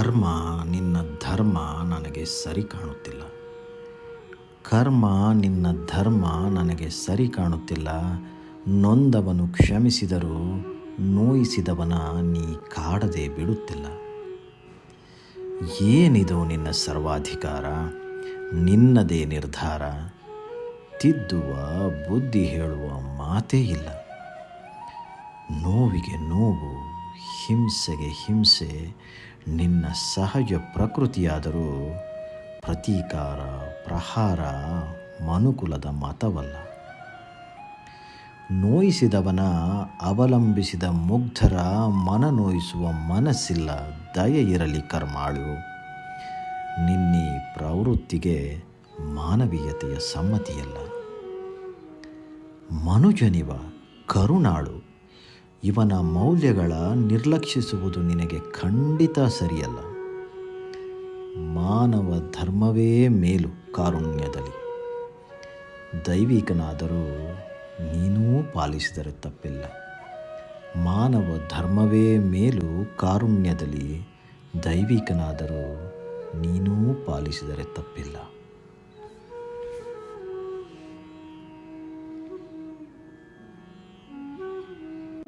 ಕರ್ಮ ನಿನ್ನ ಧರ್ಮ ನನಗೆ ಸರಿ ಕಾಣುತ್ತಿಲ್ಲ. ಕರ್ಮ ನಿನ್ನ ಧರ್ಮ ನನಗೆ ಸರಿ ಕಾಣುತ್ತಿಲ್ಲ. ನೊಂದವನು ಕ್ಷಮಿಸಿದರೂ ನೋಯಿಸಿದವನ ನೀ ಕಾಡದೆ ಬಿಡುತ್ತಿಲ್ಲ. ಏನಿದು ನಿನ್ನ ಸರ್ವಾಧಿಕಾರ, ನಿನ್ನದೇ ನಿರ್ಧಾರ. ತಿದ್ದುವ ಬುದ್ಧಿ ಹೇಳುವ ಮಾತೇ ಇಲ್ಲ. ನೋವಿಗೆ ನೋವು, ಹಿಂಸೆಗೆ ಹಿಂಸೆ ನಿನ್ನ ಸಹಜ ಪ್ರಕೃತಿಯಾದರೂ ಪ್ರತೀಕಾರ, ಪ್ರಹಾರ ಮನುಕುಲದ ಮತವಲ್ಲ. ನೋಯಿಸಿದವನ ಅವಲಂಬಿಸಿದ ಮುಗ್ಧರ ಮನ ನೋಯಿಸುವ ಮನಸ್ಸಿಲ್ಲ. ದಯೆ ಇರಲಿ ಕರ್ಮಾಳು. ನಿನ್ನೀ ಪ್ರವೃತ್ತಿಗೆ ಮಾನವೀಯತೆಯ ಸಮ್ಮತಿಯಲ್ಲ. ಮನುಜನಿವ ಕರುಣಾಳು. ಇವನ ಮೌಲ್ಯಗಳ ನಿರ್ಲಕ್ಷಿಸುವುದು ನಿನಗೆ ಖಂಡಿತ ಸರಿಯಲ್ಲ. ಮಾನವ ಧರ್ಮವೇ ಮೇಲು ಕಾರುಣ್ಯದಲ್ಲಿ. ದೈವಿಕನಾದರೂ ನೀನೂ ಪಾಲಿಸಿದರೆ ತಪ್ಪಿಲ್ಲ. ಮಾನವ ಧರ್ಮವೇ ಮೇಲು ಕಾರುಣ್ಯದಲ್ಲಿ. ದೈವಿಕನಾದರೂ ನೀನೂ ಪಾಲಿಸಿದರೆ ತಪ್ಪಿಲ್ಲ.